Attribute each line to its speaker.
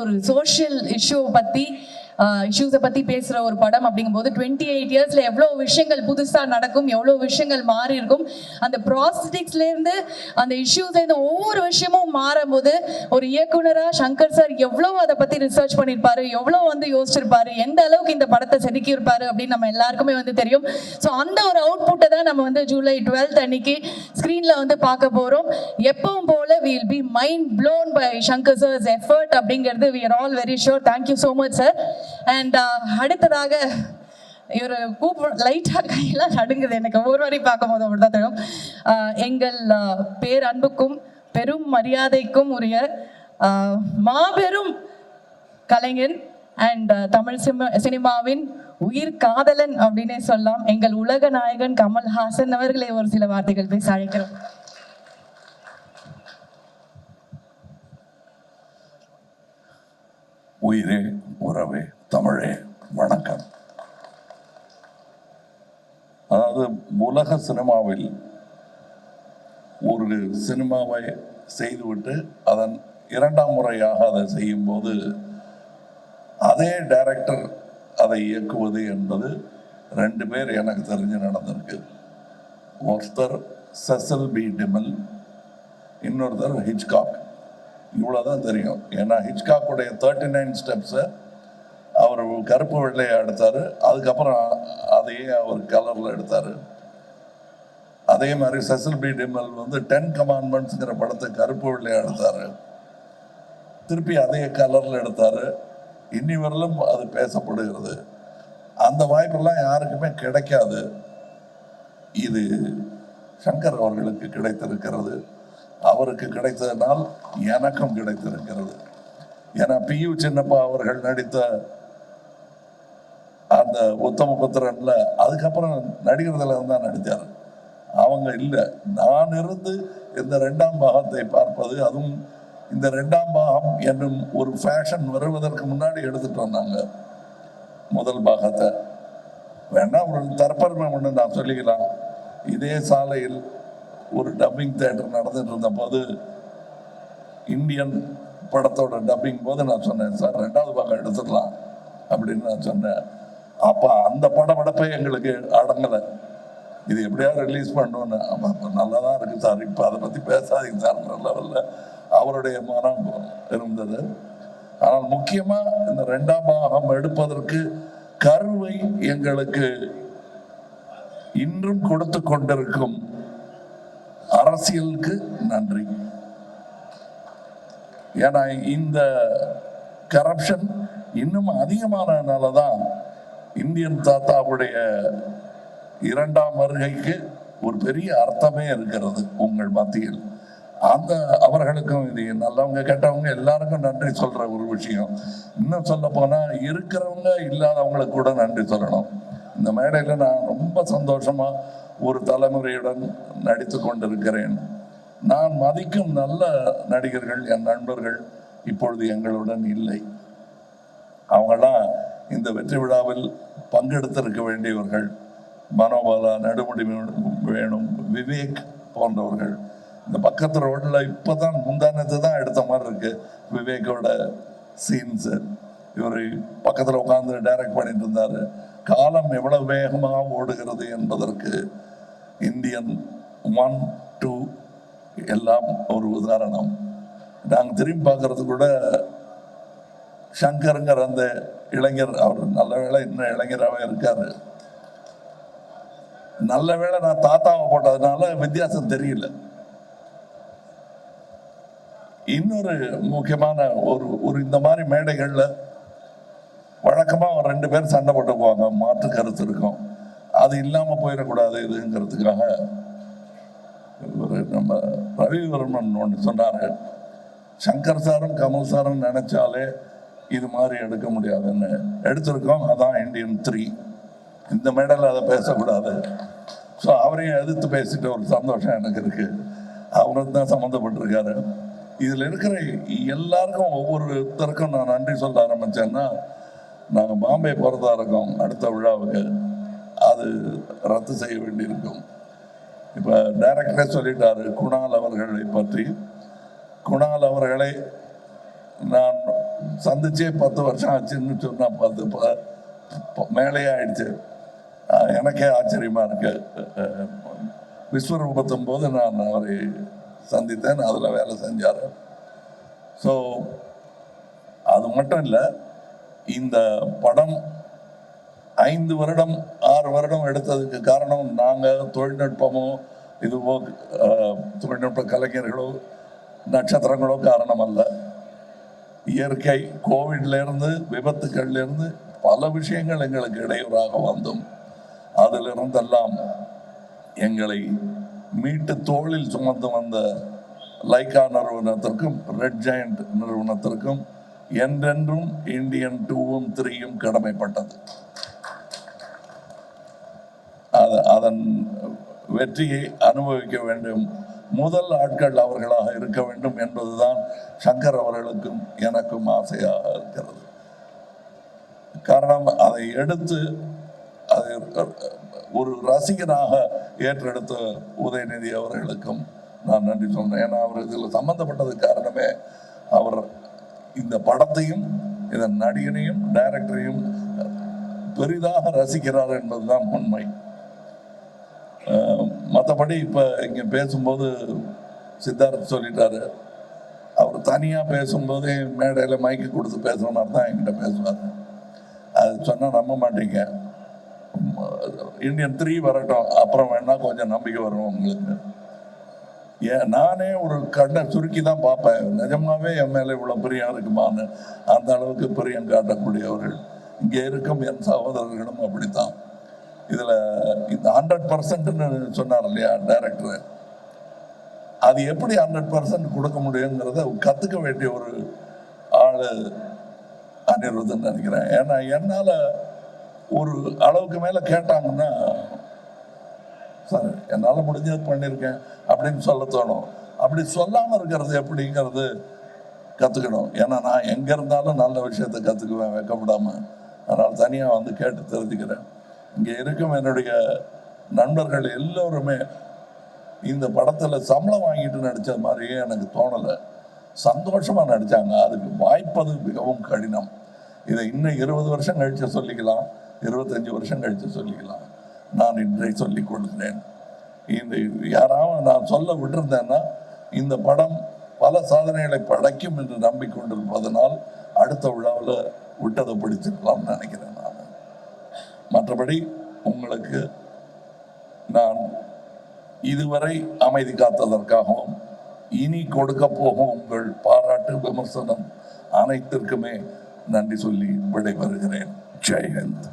Speaker 1: ஒரு சோஷியல் இஷ்யூஸை பத்தி பேசுற ஒரு படம் அப்படிங்கும்போது 28 இயர்ஸ்ல எவ்வளவு விஷயங்கள் புதுசா நடக்கும், எவ்வளவு விஷயங்கள் மாறி இருக்கும். அந்த ப்ராஸ்தட்டிக்ஸ்ல இருந்து அந்த இஷ்யூஸ்ல இருந்து ஒவ்வொரு விஷயமும் மாறும் போது ஒரு இயக்குனரா சங்கர் சார் எவ்வளவு அதை பத்தி ரிசர்ச் பண்ணிருப்பாரு, எவ்வளவு யோசிச்சிருப்பாரு, எந்த அளவுக்கு இந்த படத்தை செதுக்கி இருப்பாரு அப்படின்னு நம்ம எல்லாருக்குமே தெரியும். ஸோ அந்த ஒரு அவுட்புட்டை தான் நம்ம ஜூலை 12 அன்னைக்கு ஸ்கிரீன்ல பார்க்க போறோம். எப்பவும் போல will be mind blown by Shankar sir's effort அப்படிங்கிறது we are all very sure. Thank you so much sir. And அடுத்ததாக இவர் லைட்டா கையெல்லாம் நடுங்குது எனக்கு ஒரு வாரி பார்க்கும் போது அப்படிதான் தெரியும். எங்கள் பேரன்புக்கும் பெரும் மரியாதைக்கும் உரிய மாபெரும் கலைஞன் அண்ட் தமிழ் சினிமாவின் உயிர் காதலன் அப்படின்னே சொல்லலாம், எங்கள் உலக நாயகன் கமல்ஹாசன் அவர்களை ஒரு சில வார்த்தைகள் பேச அழைக்கிறோம்.
Speaker 2: உயிரே உறவே தமிழே வணக்கம். அதாவது உலக சினிமாவில் ஒரு சினிமாவை செய்துவிட்டு அதன் இரண்டாம் முறையாக அதை செய்யும் போது அதே டைரக்டர் அதை இயக்குவது என்பது 2 பேர் எனக்கு தெரிஞ்சு நடந்திருக்கு. ஒருத்தர் செசில் பி டிமில், இன்னொருத்தர் ஹிச்காக். இவ்வளோதான் தெரியும். ஏன்னா ஹிச்காக்குடைய 39 ஸ்டெப்ஸை அவர் கருப்பு வெள்ளையை எடுத்தார், அதுக்கப்புறம் அதையே அவர் கலரில் எடுத்தார். அதே மாதிரி செசில் பி டிமில் 10 கமாண்ட்மெண்ட்ஸுங்கிற படத்தை கருப்பு வெள்ளையை எடுத்தார், திருப்பி அதே கலரில் எடுத்தார். இன்னி வரலும் அது பேசப்படுகிறது. அந்த வாய்ப்பெல்லாம் யாருக்குமே கிடைக்காது. இது சங்கர் அவர்களுக்கு கிடைத்திருக்கிறது. அவருக்கு கிடைத்ததனால் எனக்கும் கிடைத்திருக்கிறது. ஏன்னா PU சின்னப்பா அவர்கள் நடித்த அந்த உத்தமபுத்திரன்ல அதுக்கப்புறம் நடிகர்களை தான் நடித்தார். அவங்க இல்லை, நான் இருந்து இந்த 2ஆம் பாகத்தை பார்ப்பது, அதுவும் இந்த 2ஆம் பாகம் என்னும் ஒரு ஃபேஷன் வருவதற்கு முன்னாடி எடுத்துட்டு வந்தாங்க முதல் பாகத்தை. வேணா ஒரு தற்பெருமை ஒன்று நான் சொல்லிக்கலாம். இதே சாலையில் ஒரு டப்பிங் தியேட்டர் நடந்துட்டு இருந்த போது இந்தியன் படத்தோட டப்பிங் போது நான் சொன்னேன், சார் 2வது பாகம் எடுத்துடலாம் அப்படின்னு நான் சொன்னேன். அப்போ அந்த படப்படப்பை எங்களுக்கு அடங்கலை. இது எப்படியாவது ரிலீஸ் பண்ணணும்னு. அப்போ நல்லா தான் இருக்குது சார், இப்போ அதை பற்றி பேசாதீங்க சார் லெவலில் அவருடைய மனம் இருந்தது. ஆனால் முக்கியமாக இந்த 2ஆம் பாகம் எடுப்பதற்கு கருவை எங்களுக்கு இன்றும் கொடுத்து கொண்டிருக்கும் அரசியலுக்கு நன்றி. ஏன்னா இந்த கரப்ஷன் இன்னும் அதிகமானதுனால தான் இந்தியன் தாத்தாவுடைய 2ஆம் வருகைக்கு ஒரு பெரிய அர்த்தமே இருக்கிறது உங்கள் மத்தியில். அந்த அவர்களுக்கும் இது நல்லவங்க கெட்டவங்க எல்லாருக்கும் நன்றி சொல்ற ஒரு விஷயம். இன்னும் சொல்ல போனா இருக்கிறவங்க இல்லாதவங்களுக்கு கூட நன்றி சொல்லணும். இந்த மேடையில் நான் ரொம்ப சந்தோஷமா ஒரு தலைமுறையுடன் நடித்து கொண்டிருக்கிறேன். நான் மதிக்கும் நல்ல நடிகர்கள், என் நண்பர்கள் இப்பொழுது எங்களுடன் இல்லை. அவங்கெல்லாம் இந்த வெற்றி விழாவில் பங்கெடுத்திருக்க வேண்டியவர்கள். மனோபாலா, நடுமுடி வேணும், விவேக் போன்றவர்கள். இந்த பக்கத்து ரோட்டில் இப்போதான் முந்தானத்தை தான் எடுத்த மாதிரி இருக்கு விவேக்கோட சீன்ஸு. இவர் பக்கத்தில் உட்காந்து டைரக்ட் பண்ணிட்டு இருந்தாரு. காலம் எவ்வளவு வேகமாக ஓடுகிறது என்பதற்கு இந்தியன் 1, 2 எல்லாம் ஒரு உதாரணம். நாங்கள் திரும்பி பார்க்கறது கூட சங்கருங்கிற அந்த இளைஞர், அவர் நல்ல வேளை இன்னும் இளைஞராகவே இருக்காரு. நல்ல வேளை நான் தாத்தாவை போட்டதுனால வித்தியாசம் தெரியல. இன்னொரு முக்கியமான ஒரு இந்த மாதிரி மேடைகள்ல வழக்கமா 2 பேர் சண்டை போட்டுக்குவாங்க, மாற்று கருத்து இருக்கும். அது இல்லாம போயிடக்கூடாது இதுங்கிறதுக்காக நம்ம ரவிவர்மன் ஒன்று சொன்னாரு, சங்கர் சாரும் கமல் சாரும் நினைச்சாலே இது மாதிரி எடுக்க முடியாதுன்னு எடுத்திருக்கோம். அதான் இந்தியன் 3. இந்த மேடையில் அதை பேசக்கூடாது. ஸோ அவரையும் எதிர்த்து பேசிட்ட ஒரு சந்தோஷம் எனக்கு இருக்கு. அவரும் தான் சம்மந்தப்பட்டிருக்காரு. இதில் இருக்கிற எல்லாருக்கும் ஒவ்வொருத்தருக்கும் நான் நன்றி சொல்ல ஆரம்பித்தேன்னா, நாங்கள் பாம்பே போகிறதா இருக்கோம் அடுத்த விழாவுக்கு. அது ரத்து செய்ய வேண்டியிருக்கும். இப்போ டைரக்டரே சொல்லிட்டாரு குணால் அவர்களை பற்றி. குணால் அவர்களை நான் சந்திச்சே 10 வருஷம் ஆச்சுன்னு சொன்னா 10 மேலேயே ஆயிடுச்சு. எனக்கே ஆச்சரியமா இருக்கு. விஸ்வரூபத்தும் போது நான் அவரை சந்தித்தேன், அதில் வேலை செஞ்சார். ஸோ அது மட்டும் இல்லை, இந்த படம் 5 வருடம் 6 வருடம் எடுத்ததுக்கு காரணம் நாங்கள் தொழில்நுட்பமோ இதுவோ தொழில்நுட்ப கலைஞர்களோ நட்சத்திரங்களோ காரணம் அல்ல. இயற்கை, கோவிட்லேருந்து விபத்துக்கள்லேருந்து பல விஷயங்கள் எங்களுக்கு இடையூறாக வந்தும் அதிலிருந்தெல்லாம் எங்களை மீட்டு தோளில் சுமந்து வந்த லைக்கா நிறுவனத்திற்கும் ரெட் ஜெயண்ட் நிறுவனத்திற்கும் என்றென்றும் இந்தியன் 2ம் 3யும் கடமைப்பட்டது. அதன் வெற்றியை அனுபவிக்க வேண்டும், முதல் ஆட்கள் அவர்களாக இருக்க வேண்டும் என்பதுதான் சங்கர் அவர்களுக்கும் எனக்கும் ஆசையாக இருக்கிறது. காரணம், அதை எடுத்து அதை ஒரு ரசிகனாக ஏற்றெடுத்த உதயநிதி அவர்களுக்கும் நான் நன்றி சொல்றேன். ஏன்னா அவர் இதில் சம்பந்தப்பட்டது காரணமே அவர் இந்த படத்தையும் இதன் நடிகனையும் டைரக்டரையும் பெரிதாக ரசிக்கிறார் என்பதுதான் உண்மை. மற்றபடி இப்போ இங்கே பேசும்போது சித்தார்த் சொல்லிட்டாரு, அவர் தனியாக பேசும்போதே மேடையில் மைக்கு கொடுத்து பேசுகிற மாதிரி தான் என்கிட்ட பேசுவார். அது சொன்னால் நம்ப மாட்டீங்க. இந்தியன் 3 வரட்டும், அப்புறம் வேணா கொஞ்சம் நம்பிக்கை வரும் உங்களுக்கு. நானே ஒரு கண்ணை சுருக்கி தான் பார்ப்பேன், நிஜமாவே என் மேலே இவ்வளோ பிரியம் இருக்குமான்னு. அந்த அளவுக்கு பிரியம் காட்டக்கூடியவர்கள் இங்கே இருக்கும் என் சகோதரர்களும் அப்படித்தான். இதில் இந்த 100% சொன்னார் இல்லையா டைரக்டர், அது எப்படி 100% கொடுக்க முடியுங்கிறத கற்றுக்க வேண்டிய ஒரு ஆள் அனிருத்துன்னு நினைக்கிறேன். ஏன்னா என்னால் ஒரு அளவுக்கு மேலே கேட்டாங்கன்னா, சார் என்னால் முடிஞ்சது பண்ணியிருக்கேன் அப்படின்னு சொல்ல தோணும். அப்படி சொல்லாமல் இருக்கிறது எப்படிங்கிறது கற்றுக்கணும். ஏன்னா நான் எங்கே இருந்தாலும் நல்ல விஷயத்தை கற்றுக்குவேன் வெக்கப்படாமல். அதனால் தனியாக வந்து கேட்டு தெரிஞ்சுக்கிறேன். இங்கே இருக்கும் என்னுடைய நண்பர்கள் எல்லோருமே இந்த படத்தில் சம்பளம் வாங்கிட்டு நடித்தது மாதிரியே எனக்கு தோணலை. சந்தோஷமாக நடித்தாங்க. அதுக்கு வாய்ப்பது மிகவும் கடினம். இதை இன்னும் 20 வருஷம் கழித்து சொல்லிக்கலாம், 25 வருஷம் கழித்து சொல்லிக்கலாம். நான் இன்றை சொல்லிக் கொடுக்கிறேன். இந்த யாராவது நான் சொல்ல விட்டிருந்தேன்னா, இந்த படம் பல சாதனைகளை படைக்கும் என்று நம்பிக்கொண்டிருப்பதனால் அடுத்த விழாவில் விட்டதை பிடிச்சிருக்கலாம்னு நினைக்கிறேன் நான். மற்றபடி உங்களுக்கு நான் இதுவரை அமைதி காத்ததற்காகவும் இனி கொடுக்க போகும் உங்கள் பாராட்டு விமர்சனம் அனைத்திற்குமே நன்றி சொல்லி விடைபெறுகிறேன். ஜெய் ஹிந்த்.